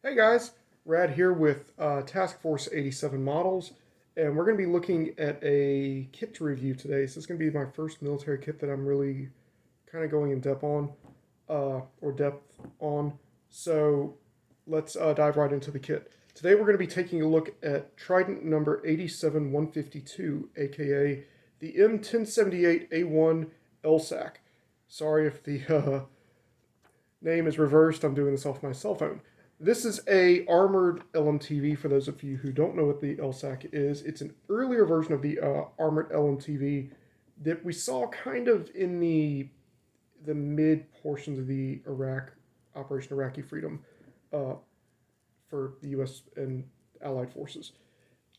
Hey guys, Rad here with Task Force 87 models, and we're going to be looking at a kit to review today. So this is going to be my first military kit that I'm really kind of going in depth on, So let's dive right into the kit. Today we're going to be taking a look at Trident number 87152, aka the M1078A1 LSAC. Sorry if the name is reversed. I'm doing this off my cell phone. This is a armored LMTV. For those of you who don't know what the LSAC is, it's an earlier version of the armored LMTV that we saw kind of in the mid portions of the Operation Iraqi Freedom for the U.S. and Allied forces.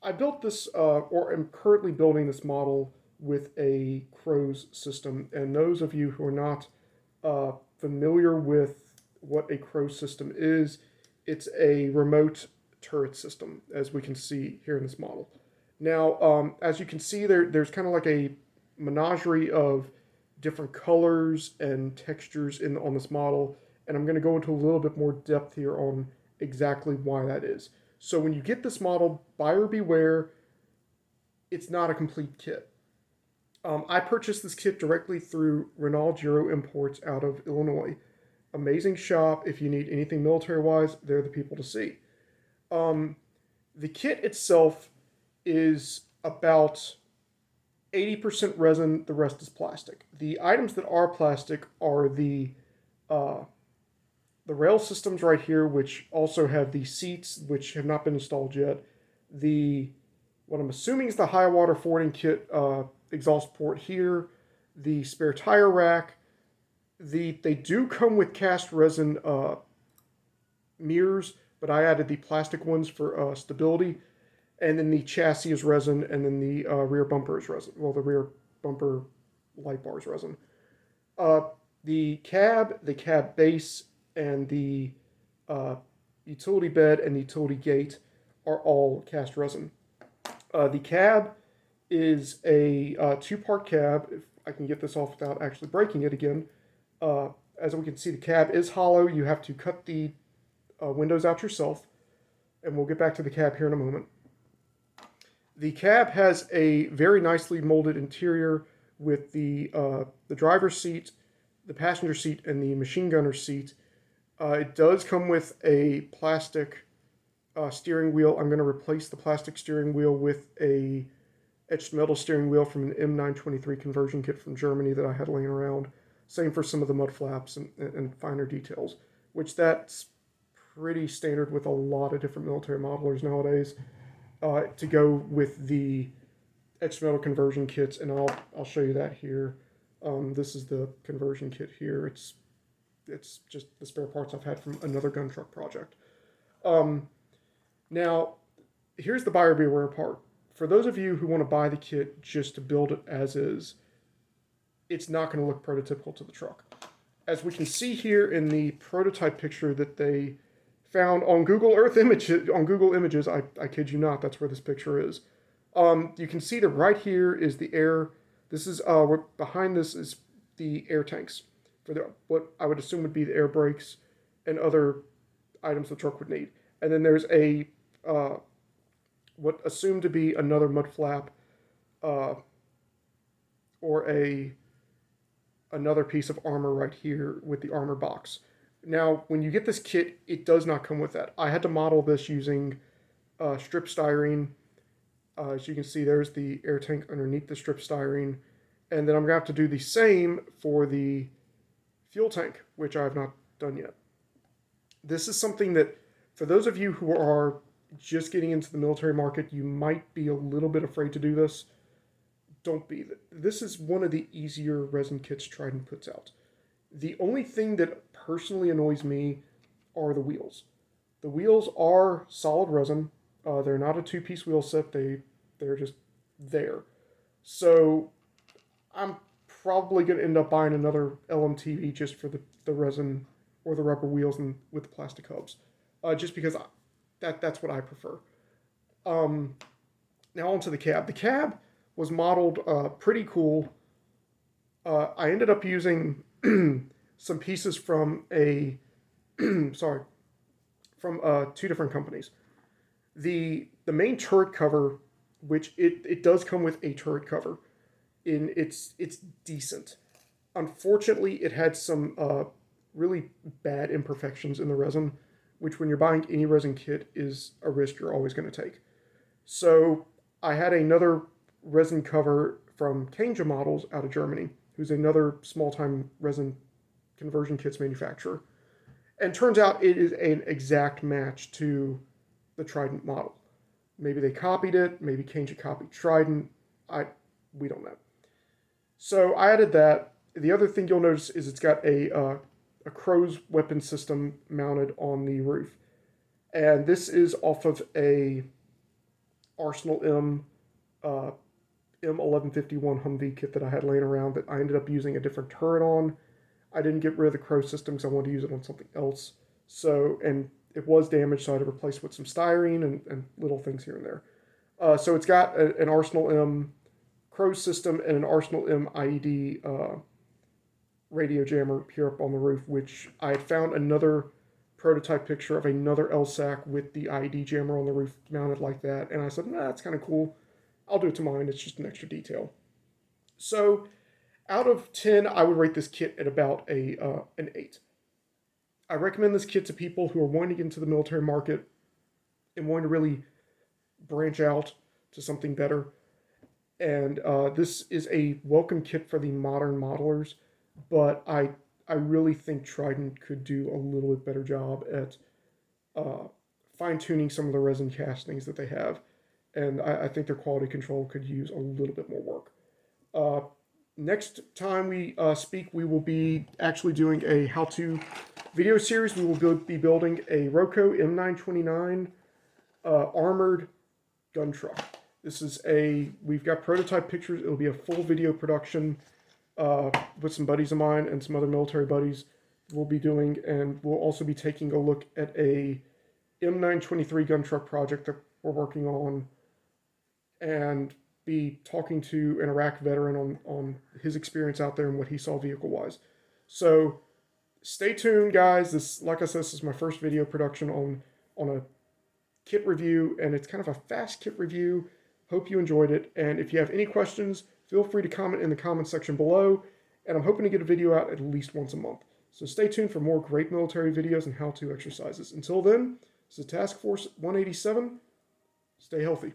I built this, or am currently building this model with a CROWS system, and those of you who are not familiar with what a CROWS system is, it's a remote turret system, as we can see here in this model. Now, as you can see, there's kind of like a menagerie of different colors and textures on this model, and I'm going to go into a little bit more depth here on exactly why that is. So when you get this model, buyer beware, it's not a complete kit. I purchased this kit directly through Reynauld Euro Imports out of Illinois. Amazing shop. If you need anything military-wise, they're the people to see. The kit itself is about 80% resin, the rest is plastic. The items that are plastic are the rail systems right here, which also have the seats, which have not been installed yet. What I'm assuming is the high water forwarding kit exhaust port here, the spare tire rack. They do come with cast resin mirrors, but I added the plastic ones for stability. And then the chassis is resin, and then the rear bumper is resin. Well, the rear bumper light bar is resin. The cab base, and the utility bed and the utility gate are all cast resin. The cab is a two-part cab. If I can get this off without actually breaking it again. As we can see, the cab is hollow. You have to cut the windows out yourself, and we'll get back to the cab here in a moment. The cab has a very nicely molded interior with the driver's seat, the passenger seat, and the machine gunner's seat. It does come with a plastic steering wheel. I'm going to replace the plastic steering wheel with a etched metal steering wheel from an M923 conversion kit from Germany that I had laying around. Same for some of the mud flaps and finer details, which that's pretty standard with a lot of different military modelers nowadays. To go with the etched metal conversion kits, and I'll show you that here. This is the conversion kit here. It's just the spare parts I've had from another gun truck project. Now, here's the buyer beware part. For those of you who want to buy the kit just to build it as is, it's not going to look prototypical to the truck. As we can see here in the prototype picture that they found on Google Images, I kid you not, that's where this picture is. You can see that right here is the air. This is behind this is the air tanks for what I would assume would be the air brakes and other items the truck would need. And then there's a what assumed to be another mud flap or another piece of armor right here with the armor box. Now, when you get this kit, it does not come with that. I had to model this using strip styrene. As you can see, there's the air tank underneath the strip styrene. And then I'm going to have to do the same for the fuel tank, which I have not done yet. This is something that, for those of you who are just getting into the military market, you might be a little bit afraid to do this. Don't be. This is one of the easier resin kits Trident puts out. The only thing that personally annoys me are the wheels. The wheels are solid resin. They're not a two-piece wheel set. They're just there. So I'm probably going to end up buying another LMTV just for the resin or the rubber wheels and with the plastic hubs. Just because that's what I prefer. Now onto the cab. The cab was modeled pretty cool. I ended up using some pieces from from two different companies. The main turret cover, which it does come with a turret cover, it's decent. Unfortunately, it had some really bad imperfections in the resin, which when you're buying any resin kit is a risk you're always going to take. So I had another resin cover from Kanja Models out of Germany, who's another small-time resin conversion kits manufacturer. And turns out it is an exact match to the Trident model. Maybe they copied it, maybe Kanja copied Trident. We don't know. So I added that. The other thing you'll notice is it's got a crow's weapon system mounted on the roof. And this is off of a Arsenal M1151 Humvee kit that I had laying around that I ended up using a different turret on. I didn't get rid of the crow system because I wanted to use it on something else. So, and it was damaged, so I had to replace it with some styrene and little things here and there. So it's got an Arsenal M crow system and an Arsenal M IED radio jammer here up on the roof, which I had found another prototype picture of another LSAC with the IED jammer on the roof mounted like that, and I said, nah, that's kind of cool. I'll do it to mine. It's just an extra detail. So out of 10, I would rate this kit at about an 8. I recommend this kit to people who are wanting to get into the military market and wanting to really branch out to something better. And this is a welcome kit for the modern modelers, but I really think Trident could do a little bit better job at fine-tuning some of the resin castings that they have. And I think their quality control could use a little bit more work. Next time we speak, we will be actually doing a how-to video series. We will be building a Roco M929 armored gun truck. This is we've got prototype pictures. It'll be a full video production with some buddies of mine and some other military buddies we'll be doing. And we'll also be taking a look at a M923 gun truck project that we're working on and be talking to an Iraq veteran on his experience out there and what he saw vehicle-wise. So stay tuned, guys. This, like I said, this is my first video production on a kit review, and it's kind of a fast kit review. Hope you enjoyed it, and if you have any questions, feel free to comment in the comment section below, and I'm hoping to get a video out at least once a month. So stay tuned for more great military videos and how-to exercises. Until then, this is Task Force 187. Stay healthy.